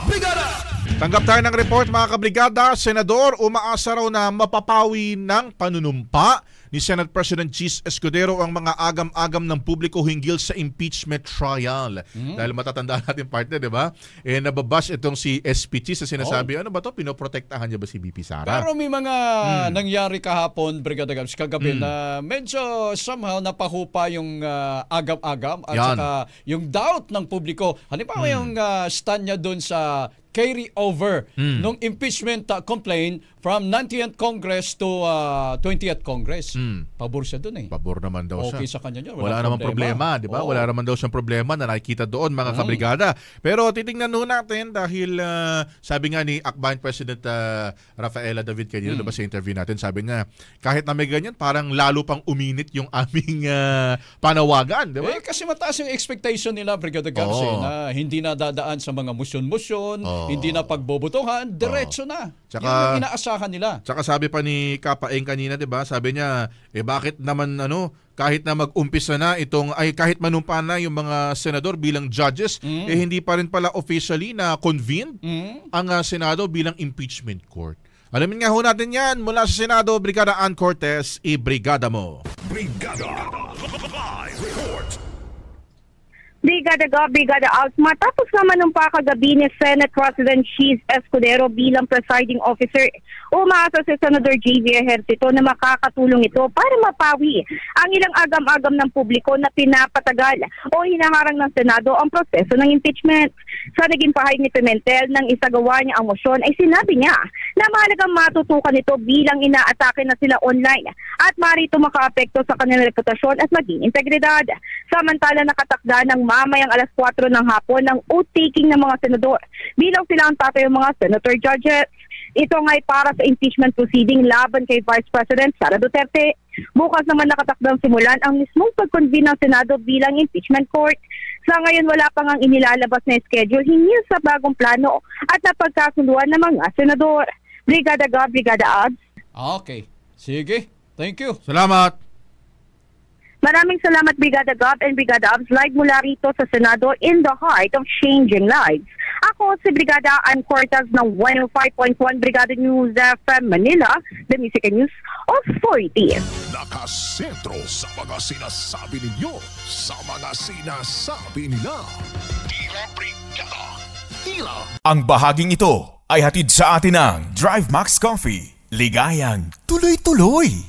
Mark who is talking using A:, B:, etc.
A: Brigada!
B: Tanggap tayo ng report mga kabrigada. Senador umaasa raw na mapapawi ng panunumpa ni Senate President Chis Escudero ang mga agam-agam ng publiko hinggil sa impeachment trial. Dahil matatandaan natin partner, di ba? Nababash itong si SP Chis sa sinasabi, ano ba to? Pinoprotektahan niya ba si BP Sara?
C: Pero may mga nangyari kahapon, Brigada Gabs, kagabi na medyo somehow napahupa yung agam-agam at saka yung doubt ng publiko. Halimbawa yung stand niya dun sa carry over nung impeachment complaint from 19th Congress to 20th Congress. Pabor siya doon eh.
B: Pabor naman daw siya.
C: Okay sa kanya yun.
B: Wala namang problema, di ba? Wala naman daw siyang problema na nakikita doon mga kabrigada. Pero titingnan nun natin dahil sabi nga ni Akbayan President Rafaela David kanina diba sa interview natin, sabi niya kahit na may ganyan parang lalo pang uminit yung aming panawagan, di ba?
C: Kasi mataas yung expectation nila, Brigada Gabs, na hindi na dadaan sa mga musyon-musyon, hindi na pagbobotohan, diretso na.
B: Tsaka,
C: yun yung inaasahan nila.
B: Tsaka sabi pa ni Kapaeng kanina, 'di ba? Sabi niya, bakit naman kahit na mag-umpisa na itong kahit manumpa na yung mga senador bilang judges, hindi pa rin pala officially na convened ang Senado bilang impeachment court. Alamin nga ho natin yan mula sa Senado, Brigada Ann Cortez, i-brigada mo.
A: Brigada Live Report.
D: Brigada Gab, Brigada Alts, matapos naman nung kagabi ni Senate President Chis Escudero bilang presiding officer, umaasa si Senator J.V. Ejercito na makakatulong ito para mapawi ang ilang agam-agam ng publiko na pinapatagal o hinaharang ng Senado ang proseso ng impeachment. Sa naging pahayag ni Pimentel nang isagawa niya ang motion ay sinabi niya na mahalagang matutukan ito bilang inaatake na sila online at marito makaapekto sa kanilang reputasyon at maging integridad. Samantala nakatakda ng mamayang alas 4 ng hapon ng oath-taking ng mga senador bilang sila ang tatayong mga senator judges. Ito nga'y para sa impeachment proceeding laban kay Vice President Sara Duterte. Bukas naman nakatakdang simulan ang mismong pag-convene ng Senado bilang impeachment court. Sa ngayon wala pang ang inilalabas na schedule hinggil sa bagong plano at napagkasunduan ng mga senador. Brigada Gab, Brigada Abs.
C: Okay. Sige. Thank you.
B: Salamat.
D: Maraming salamat Brigada Gab and Brigada Abs, live mula rito sa Senado in the heart of changing lives. Ako si Brigada Ann Cortez ng 105.1 Brigada News FM Manila, the Music and News Authority.
A: Nakasentro sa mga sinasabi ninyo, sa mga sinasabi nila. Tila Brigada. Tila.
E: Ang bahaging ito ay hatid sa atin ng Drive Max Coffee. Ligayang tuloy-tuloy.